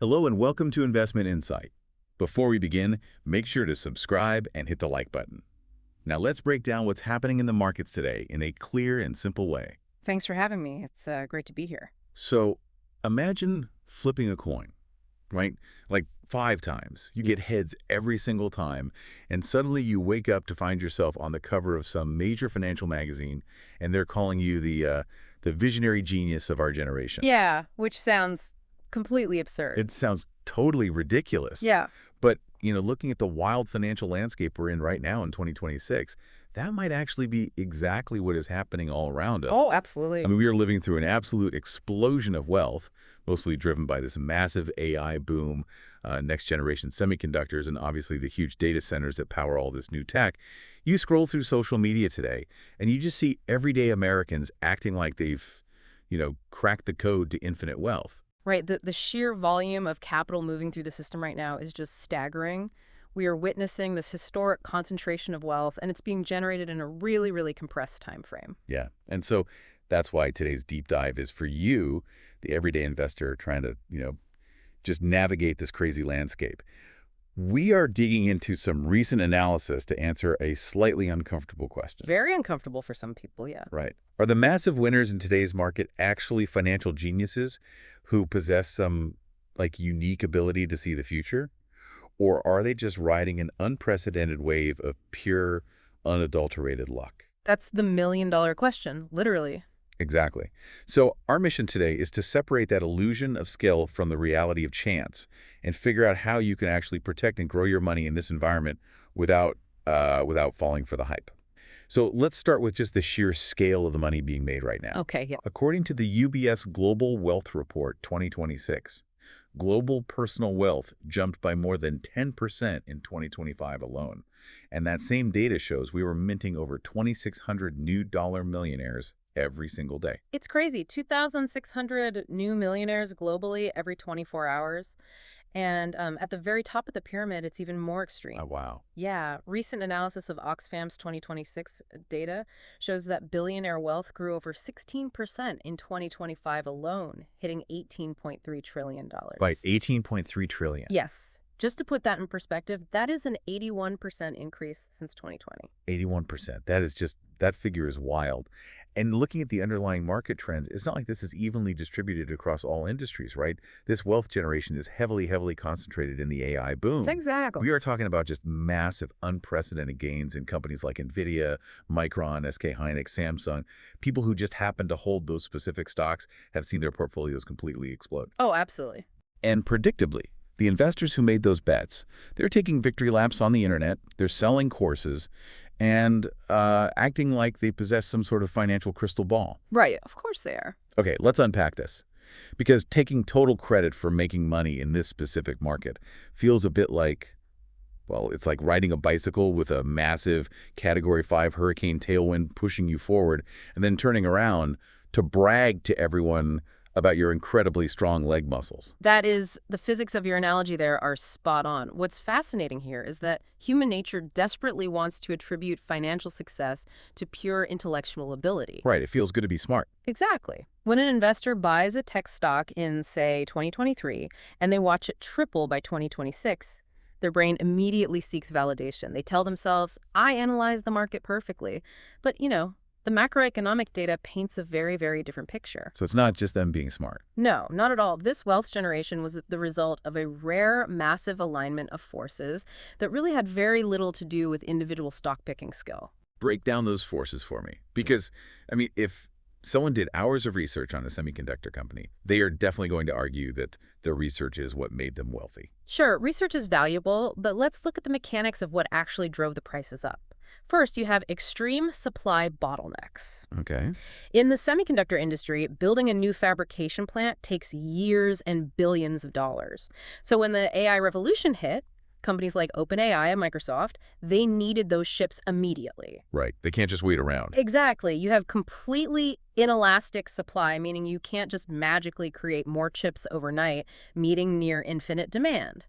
Hello and welcome to Investment Insight. Before we begin, make sure to subscribe and hit the like button. Now let's break down what's happening in the markets today in a clear and simple way. Thanks for having me. It's great to be here. So imagine flipping a coin, right? Like 5 times. You get heads every single time, and suddenly you wake up to find yourself on the cover of some major financial magazine, and they're calling you the visionary genius of our generation. Yeah, which sounds completely absurd. It sounds totally ridiculous. Yeah. But, looking at the wild financial landscape we're in right now in 2026, that might actually be exactly what is happening all around us. Oh, absolutely. I mean, we are living through an absolute explosion of wealth, mostly driven by this massive AI boom, next generation semiconductors, and obviously the huge data centers that power all this new tech. You scroll through social media today, and you just see everyday Americans acting like they've, cracked the code to infinite wealth. Right. The sheer volume of capital moving through the system right now is just staggering. We are witnessing this historic concentration of wealth, and it's being generated in a really, really compressed time frame. Yeah. And so that's why today's deep dive is for you, the everyday investor trying to, just navigate this crazy landscape. We are digging into some recent analysis to answer a slightly uncomfortable question. Very uncomfortable for some people, yeah. Right. Are the massive winners in today's market actually financial geniuses who possess some, unique ability to see the future? Or are they just riding an unprecedented wave of pure, unadulterated luck? That's the million-dollar question, literally. Exactly. So our mission today is to separate that illusion of skill from the reality of chance and figure out how you can actually protect and grow your money in this environment without falling for the hype. So let's start with just the sheer scale of the money being made right now. Okay, yeah. According to the UBS Global Wealth Report 2026, global personal wealth jumped by more than 10% in 2025 alone. And that same data shows we were minting over 2,600 new dollar millionaires every single day. It's crazy. 2,600 new millionaires globally every 24 hours. And at the very top of the pyramid, it's even more extreme. Oh, wow. Yeah, recent analysis of Oxfam's 2026 data shows that billionaire wealth grew over 16% in 2025 alone, hitting $18.3 trillion. By 18.3 trillion. Yes. Just to put that in perspective, that is an 81% increase since 2020. 81%. That figure is wild. And looking at the underlying market trends, it's not like this is evenly distributed across all industries, right? This wealth generation is heavily, heavily concentrated in the AI boom. Exactly. We are talking about just massive, unprecedented gains in companies like NVIDIA, Micron, SK Hynix, Samsung. People who just happen to hold those specific stocks have seen their portfolios completely explode. Oh, absolutely. And predictably, the investors who made those bets, they're taking victory laps on the internet, they're selling courses, and acting like they possess some sort of financial crystal ball. Right. Of course they are. Okay, let's unpack this. Because taking total credit for making money in this specific market feels a bit like, well, it's like riding a bicycle with a massive Category 5 hurricane tailwind pushing you forward and then turning around to brag to everyone about your incredibly strong leg muscles. That is, the physics of your analogy there are spot on. What's fascinating here is that human nature desperately wants to attribute financial success to pure intellectual ability. Right, it feels good to be smart. Exactly. When an investor buys a tech stock in, say, 2023, and they watch it triple by 2026, their brain immediately seeks validation. They tell themselves, I analyzed the market perfectly. But, the macroeconomic data paints a very, very different picture. So it's not just them being smart. No, not at all. This wealth generation was the result of a rare, massive alignment of forces that really had very little to do with individual stock picking skill. Break down those forces for me. Because, if someone did hours of research on a semiconductor company, they are definitely going to argue that their research is what made them wealthy. Sure, research is valuable, but let's look at the mechanics of what actually drove the prices up. First, you have extreme supply bottlenecks. Okay. In the semiconductor industry, building a new fabrication plant takes years and billions of dollars. So when the AI revolution hit, companies like OpenAI and Microsoft, they needed those chips immediately. Right. They can't just wait around. Exactly. You have completely inelastic supply, meaning you can't just magically create more chips overnight, meeting near infinite demand.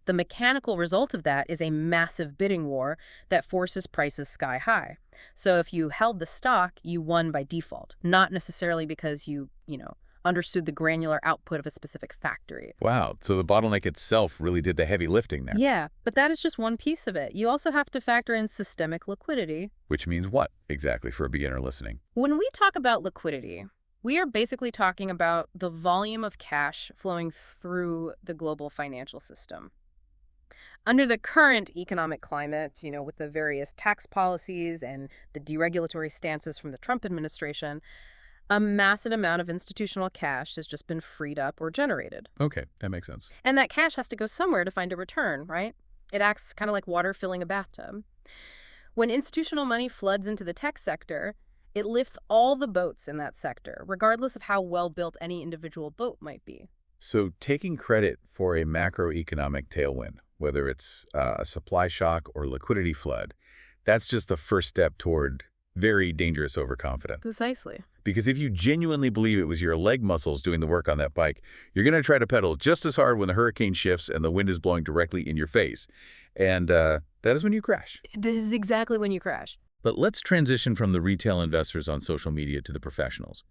The mechanical result of that is a massive bidding war that forces prices sky high. So if you held the stock, you won by default, not necessarily because you understood the granular output of a specific factory. Wow, so the bottleneck itself really did the heavy lifting there. Yeah, but that is just one piece of it. You also have to factor in systemic liquidity. Which means what exactly for a beginner listening? When we talk about liquidity, we are basically talking about the volume of cash flowing through the global financial system. Under the current economic climate, with the various tax policies and the deregulatory stances from the Trump administration, a massive amount of institutional cash has just been freed up or generated. Okay, that makes sense. And that cash has to go somewhere to find a return, right? It acts kind of like water filling a bathtub. When institutional money floods into the tech sector, it lifts all the boats in that sector, regardless of how well built any individual boat might be. So taking credit for a macroeconomic tailwind, whether it's a supply shock or liquidity flood, that's just the first step toward very dangerous overconfidence. Precisely. Because if you genuinely believe it was your leg muscles doing the work on that bike, you're going to try to pedal just as hard when the hurricane shifts and the wind is blowing directly in your face. And that is when you crash. This is exactly when you crash. But let's transition from the retail investors on social media to the professionals.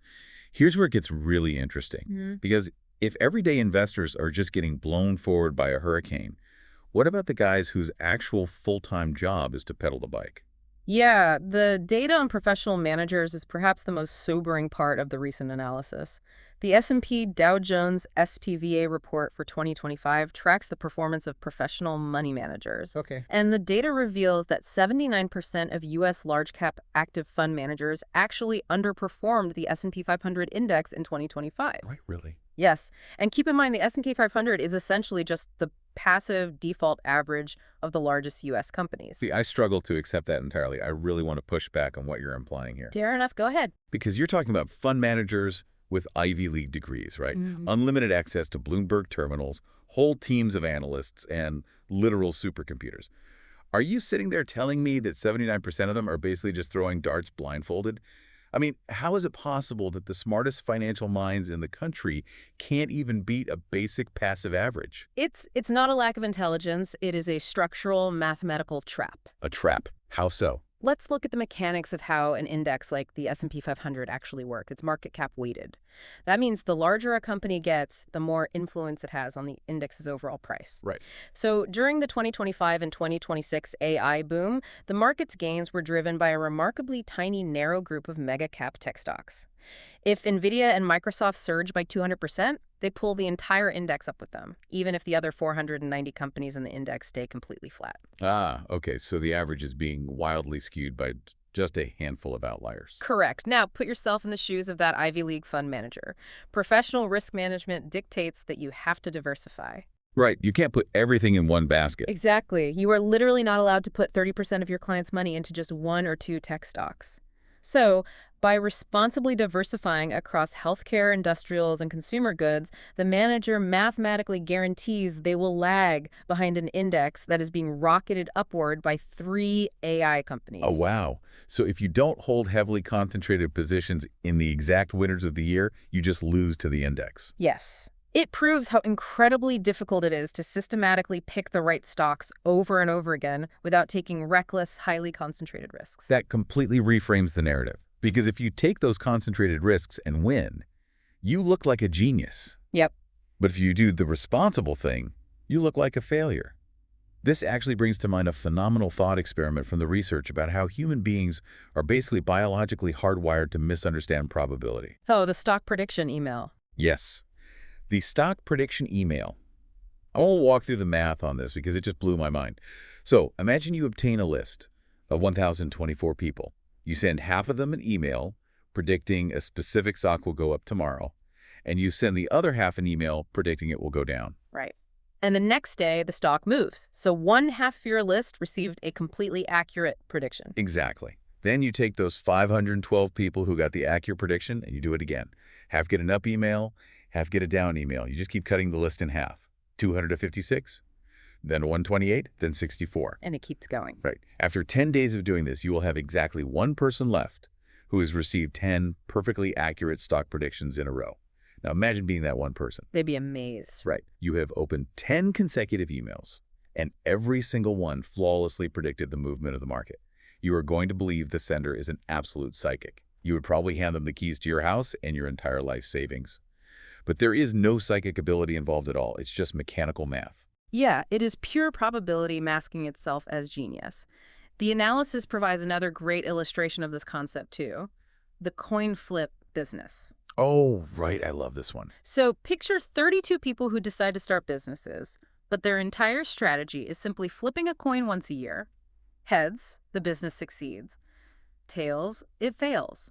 Here's where it gets really interesting. Because if everyday investors are just getting blown forward by a hurricane, what about the guys whose actual full-time job is to pedal the bike? Yeah, the data on professional managers is perhaps the most sobering part of the recent analysis. The S&P Dow Jones SPVA report for 2025 tracks the performance of professional money managers. Okay. And the data reveals that 79% of U.S. large-cap active fund managers actually underperformed the S&P 500 index in 2025. Right, really? Yes, and keep in mind the S&P 500 is essentially just the passive default average of the largest U.S. companies. See, I struggle to accept that entirely. I really want to push back on what you're implying here. Fair enough, go ahead. Because you're talking about fund managers with Ivy League degrees, right? Unlimited access to Bloomberg terminals, whole teams of analysts, and literal supercomputers. Are you sitting there telling me that 79% of them are basically just throwing darts blindfolded? I mean, how is it possible that the smartest financial minds in the country can't even beat a basic passive average? It's not a lack of intelligence. It is a structural mathematical trap. A trap. How so? Let's look at the mechanics of how an index like the S&P 500 actually works. It's market cap weighted. That means the larger a company gets, the more influence it has on the index's overall price. Right. So during the 2025 and 2026 AI boom, the market's gains were driven by a remarkably tiny, narrow group of mega cap tech stocks. If NVIDIA and Microsoft surge by 200%, they pull the entire index up with them, even if the other 490 companies in the index stay completely flat. Ah, okay. So the average is being wildly skewed by just a handful of outliers. Correct. Now, put yourself in the shoes of that Ivy League fund manager. Professional risk management dictates that you have to diversify. Right. You can't put everything in one basket. Exactly. You are literally not allowed to put 30% of your clients' money into just one or two tech stocks. So, by responsibly diversifying across healthcare, industrials, and consumer goods, the manager mathematically guarantees they will lag behind an index that is being rocketed upward by 3 AI companies. Oh, wow. So if you don't hold heavily concentrated positions in the exact winners of the year, you just lose to the index. Yes. It proves how incredibly difficult it is to systematically pick the right stocks over and over again without taking reckless, highly concentrated risks. That completely reframes the narrative. Because if you take those concentrated risks and win, you look like a genius. Yep. But if you do the responsible thing, you look like a failure. This actually brings to mind a phenomenal thought experiment from the research about how human beings are basically biologically hardwired to misunderstand probability. Oh, the stock prediction email. Yes. The stock prediction email. I won't walk through the math on this because it just blew my mind. So imagine you obtain a list of 1,024 people. You send half of them an email predicting a specific stock will go up tomorrow, and you send the other half an email predicting it will go down. Right. And the next day, the stock moves. So one half of your list received a completely accurate prediction. Exactly. Then you take those 512 people who got the accurate prediction and you do it again. Half get an up email, half get a down email. You just keep cutting the list in half. 256, then 128, then 64. And it keeps going. Right. After 10 days of doing this, you will have exactly one person left who has received 10 perfectly accurate stock predictions in a row. Now imagine being that one person. They'd be amazed. Right. You have opened 10 consecutive emails, and every single one flawlessly predicted the movement of the market. You are going to believe the sender is an absolute psychic. You would probably hand them the keys to your house and your entire life savings. But there is no psychic ability involved at all. It's just mechanical math. Yeah, it is pure probability masking itself as genius. The analysis provides another great illustration of this concept, too. The coin flip business. Oh, right. I love this one. So picture 32 people who decide to start businesses, but their entire strategy is simply flipping a coin once a year. Heads, the business succeeds. Tails, it fails.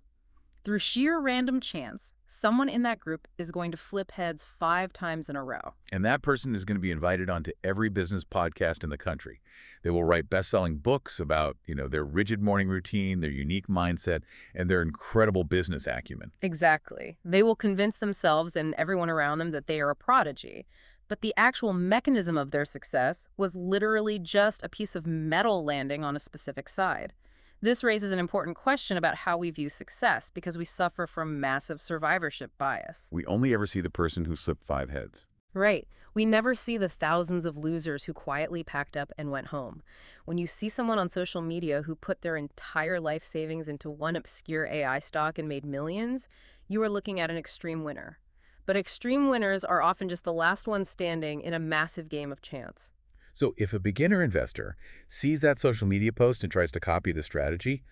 Through sheer random chance, someone in that group is going to flip heads 5 times in a row. And that person is going to be invited onto every business podcast in the country. They will write best-selling books about, their rigid morning routine, their unique mindset, and their incredible business acumen. Exactly. They will convince themselves and everyone around them that they are a prodigy. But the actual mechanism of their success was literally just a piece of metal landing on a specific side. This raises an important question about how we view success because we suffer from massive survivorship bias. We only ever see the person who slipped 5 heads. Right. We never see the thousands of losers who quietly packed up and went home. When you see someone on social media who put their entire life savings into one obscure AI stock and made millions, you are looking at an extreme winner. But extreme winners are often just the last ones standing in a massive game of chance. So if a beginner investor sees that social media post and tries to copy the strategy,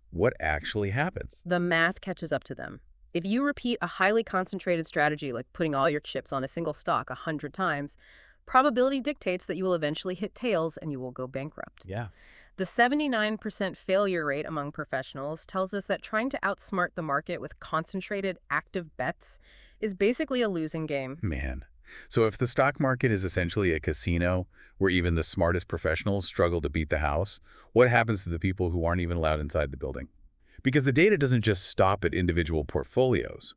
what actually happens? The math catches up to them. If you repeat a highly concentrated strategy like putting all your chips on a single stock 100 times, probability dictates that you will eventually hit tails and you will go bankrupt. Yeah. The 79% failure rate among professionals tells us that trying to outsmart the market with concentrated, active bets is basically a losing game. Man. So if the stock market is essentially a casino where even the smartest professionals struggle to beat the house, what happens to the people who aren't even allowed inside the building? Because the data doesn't just stop at individual portfolios.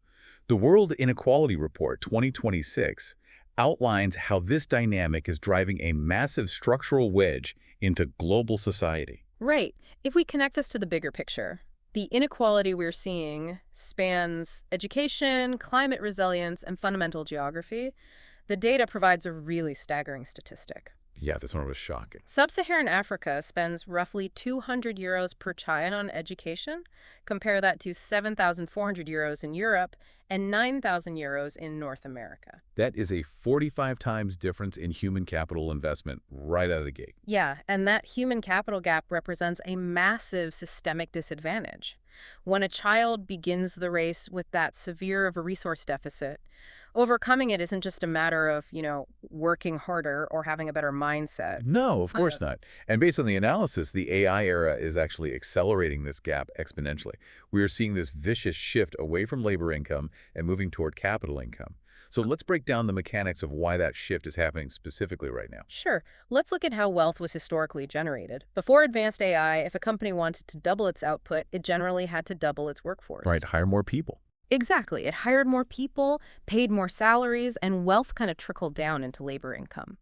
The World Inequality Report 2026 outlines how this dynamic is driving a massive structural wedge into global society. Right. If we connect this to the bigger picture, the inequality we're seeing spans education, climate resilience, and fundamental geography. The data provides a really staggering statistic. Yeah, this one was shocking. Sub-Saharan Africa spends roughly 200 euros per child on education. Compare that to 7,400 euros in Europe and 9,000 euros in North America. That is a 45 times difference in human capital investment right out of the gate. Yeah, and that human capital gap represents a massive systemic disadvantage. When a child begins the race with that severe of a resource deficit, overcoming it isn't just a matter of, working harder or having a better mindset. No, of course not. And based on the analysis, the AI era is actually accelerating this gap exponentially. We are seeing this vicious shift away from labor income and moving toward capital income. So let's break down the mechanics of why that shift is happening specifically right now. Sure. Let's look at how wealth was historically generated. Before advanced AI, if a company wanted to double its output, it generally had to double its workforce. Right, hire more people. Exactly. It hired more people, paid more salaries, and wealth kind of trickled down into labor income.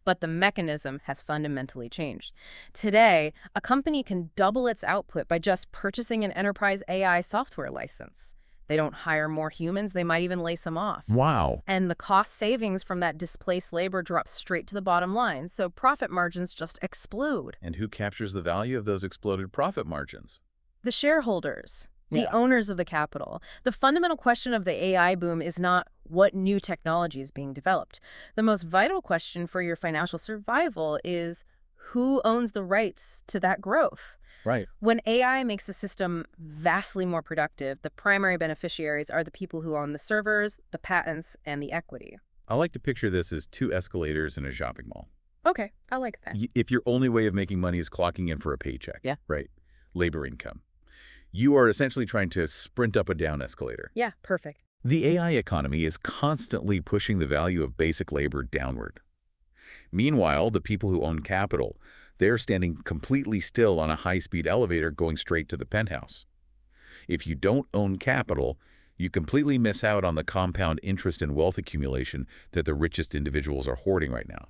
But the mechanism has fundamentally changed. Today, a company can double its output by just purchasing an enterprise AI software license. They don't hire more humans, they might even lay some off. Wow. And the cost savings from that displaced labor drops straight to the bottom line, so profit margins just explode. And who captures the value of those exploded profit margins? The shareholders. The owners of the capital. The fundamental question of the AI boom is not what new technology is being developed. The most vital question for your financial survival is who owns the rights to that growth? Right. When AI makes a system vastly more productive, the primary beneficiaries are the people who own the servers, the patents, and the equity. I like to picture this as 2 escalators in a shopping mall. Okay, I like that. If your only way of making money is clocking in for a paycheck, Yeah. right, labor income, you are essentially trying to sprint up a down escalator. Yeah, perfect. The AI economy is constantly pushing the value of basic labor downward. Meanwhile, the people who own capital, they're standing completely still on a high-speed elevator going straight to the penthouse. If you don't own capital, you completely miss out on the compound interest and wealth accumulation that the richest individuals are hoarding right now.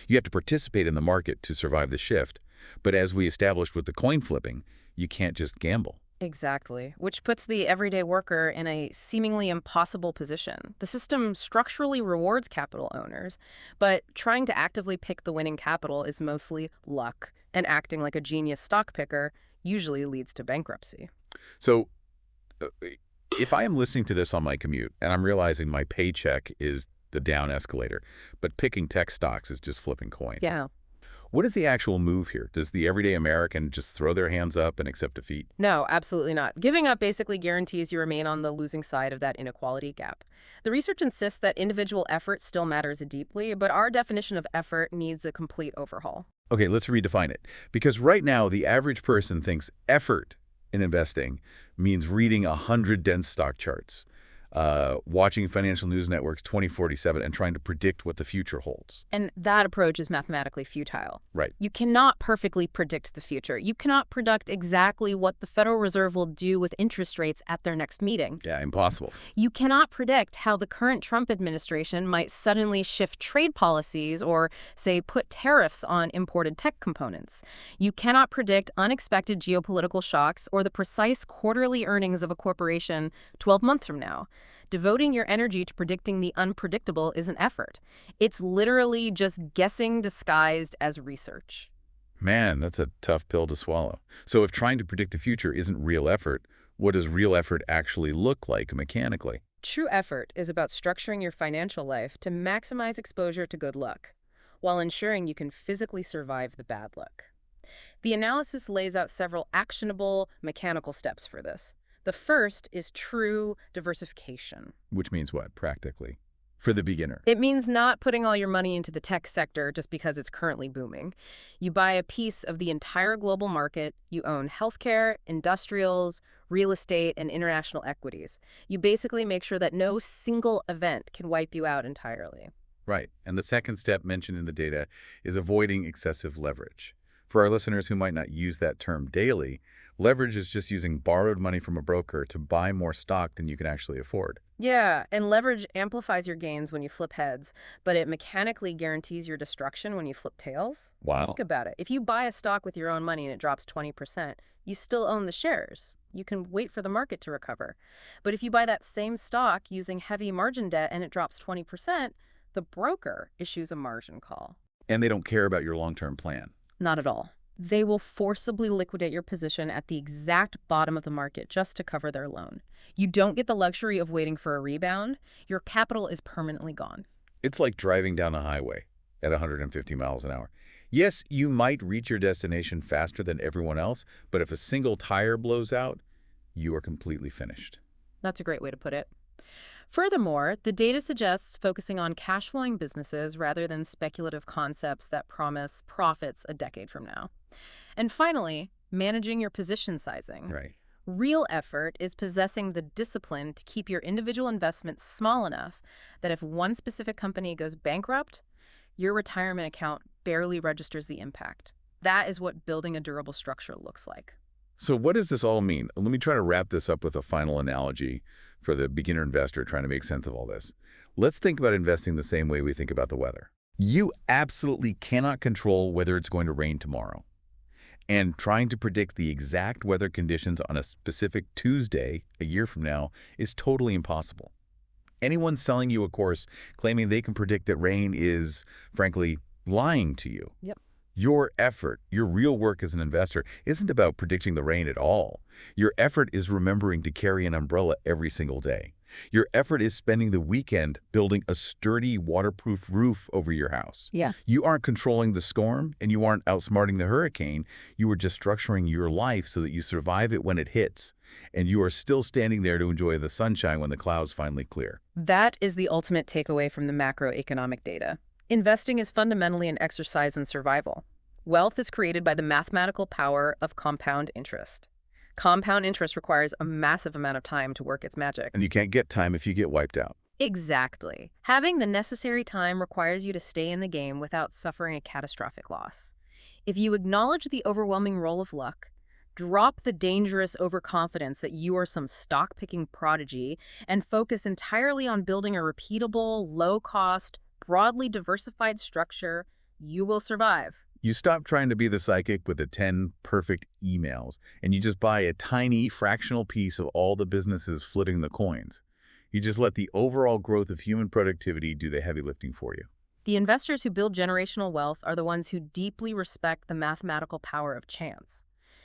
You have to participate in the market to survive the shift, but as we established with the coin flipping, you can't just gamble. Exactly, which puts the everyday worker in a seemingly impossible position. The system structurally rewards capital owners, but trying to actively pick the winning capital is mostly luck, and acting like a genius stock picker usually leads to bankruptcy. So If I am listening to this on my commute and I'm realizing my paycheck is the down escalator, but picking tech stocks is just flipping coin. Yeah. What is the actual move here? Does the everyday American just throw their hands up and accept defeat? No, absolutely not. Giving up basically guarantees you remain on the losing side of that inequality gap. The research insists that individual effort still matters deeply, but our definition of effort needs a complete overhaul. Okay, let's redefine it. Because right now, the average person thinks effort in investing means reading 100 dense stock charts, watching financial news networks 2047, and trying to predict what the future holds. And that approach is mathematically futile. Right. You cannot perfectly predict the future. You cannot predict exactly what the Federal Reserve will do with interest rates at their next meeting. Yeah, impossible. You cannot predict how the current Trump administration might suddenly shift trade policies or, say, put tariffs on imported tech components. You cannot predict unexpected geopolitical shocks or the precise quarterly earnings of a corporation 12 months from now. Devoting your energy to predicting the unpredictable is an effort. It's literally just guessing disguised as research. Man, that's a tough pill to swallow. So if trying to predict the future isn't real effort, what does real effort actually look like mechanically? True effort is about structuring your financial life to maximize exposure to good luck, while ensuring you can physically survive the bad luck. The analysis lays out several actionable mechanical steps for this. The first is true diversification. Which means what, practically? For the beginner. It means not putting all your money into the tech sector just because it's currently booming. You buy a piece of the entire global market. You own healthcare, industrials, real estate, and international equities. You basically make sure that no single event can wipe you out entirely. Right. And the second step mentioned in the data is avoiding excessive leverage. For our listeners who might not use that term daily, leverage is just using borrowed money from a broker to buy more stock than you can actually afford. Yeah, and leverage amplifies your gains when you flip heads, but it mechanically guarantees your destruction when you flip tails. Wow. Think about it. If you buy a stock with your own money and it drops 20%, you still own the shares. You can wait for the market to recover. But if you buy that same stock using heavy margin debt and it drops 20%, the broker issues a margin call. And they don't care about your long-term plan. Not at all. They will forcibly liquidate your position at the exact bottom of the market just to cover their loan. You don't get the luxury of waiting for a rebound. Your capital is permanently gone. It's like driving down a highway at 150 miles an hour. Yes, you might reach your destination faster than everyone else, but if a single tire blows out, you are completely finished. That's a great way to put it. Furthermore, the data suggests focusing on cash-flowing businesses rather than speculative concepts that promise profits a decade from now. And finally, managing your position sizing. Right. Real effort is possessing the discipline to keep your individual investments small enough that if one specific company goes bankrupt, your retirement account barely registers the impact. That is what building a durable structure looks like. So what does this all mean? Let me try to wrap this up with a final analogy for the beginner investor trying to make sense of all this. Let's think about investing the same way we think about the weather. You absolutely cannot control whether it's going to rain tomorrow. And trying to predict the exact weather conditions on a specific Tuesday a year from now is totally impossible. Anyone selling you a course claiming they can predict that rain is, frankly, lying to you. Yep. Your effort, your real work as an investor, isn't about predicting the rain at all. Your effort is remembering to carry an umbrella every single day. Your effort is spending the weekend building a sturdy, waterproof roof over your house. Yeah. You aren't controlling the storm, and you aren't outsmarting the hurricane. You are just structuring your life so that you survive it when it hits, and you are still standing there to enjoy the sunshine when the clouds finally clear. That is the ultimate takeaway from the macroeconomic data. Investing is fundamentally an exercise in survival. Wealth is created by the mathematical power of compound interest. Compound interest requires a massive amount of time to work its magic. And you can't get time if you get wiped out. Exactly. Having the necessary time requires you to stay in the game without suffering a catastrophic loss. If you acknowledge the overwhelming role of luck, drop the dangerous overconfidence that you are some stock-picking prodigy, and focus entirely on building a repeatable, low-cost, broadly diversified structure, you will survive. You stop trying to be the psychic with the 10 perfect emails, and you just buy a tiny fractional piece of all the businesses flitting the coins. You just let the overall growth of human productivity do the heavy lifting for you. The investors who build generational wealth are the ones who deeply respect the mathematical power of chance.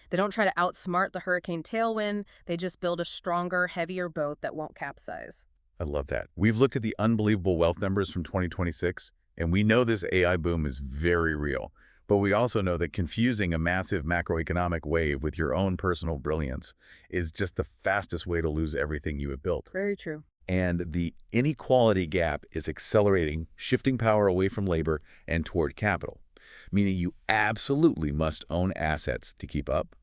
They don't try to outsmart the hurricane tailwind. They just build a stronger, heavier boat that won't capsize. I love that. We've looked at the unbelievable wealth numbers from 2026, and we know this AI boom is very real. But we also know that confusing a massive macroeconomic wave with your own personal brilliance is just the fastest way to lose everything you have built. Very true. And the inequality gap is accelerating, shifting power away from labor and toward capital, meaning you absolutely must own assets to keep up.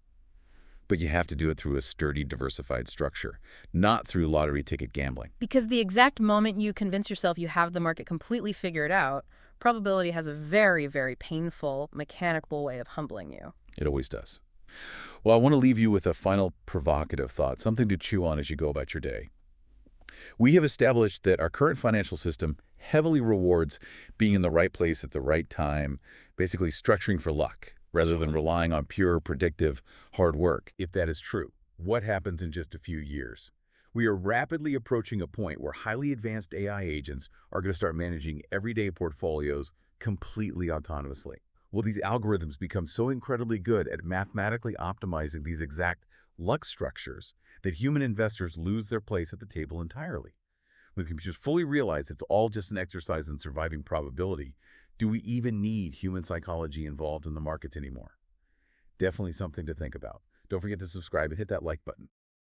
But you have to do it through a sturdy, diversified structure, not through lottery ticket gambling. Because the exact moment you convince yourself you have the market completely figured out, probability has a very, very painful, mechanical way of humbling you. It always does. Well, I want to leave you with a final provocative thought, something to chew on as you go about your day. We have established that our current financial system heavily rewards being in the right place at the right time, basically structuring for luck, rather than relying on pure, predictive, hard work. If that is true, what happens in just a few years? We are rapidly approaching a point where highly advanced AI agents are going to start managing everyday portfolios completely autonomously. Will these algorithms become so incredibly good at mathematically optimizing these exact luck structures that human investors lose their place at the table entirely? When computers fully realize it's all just an exercise in surviving probability, do we even need human psychology involved in the markets anymore? Definitely something to think about. Don't forget to subscribe and hit that like button.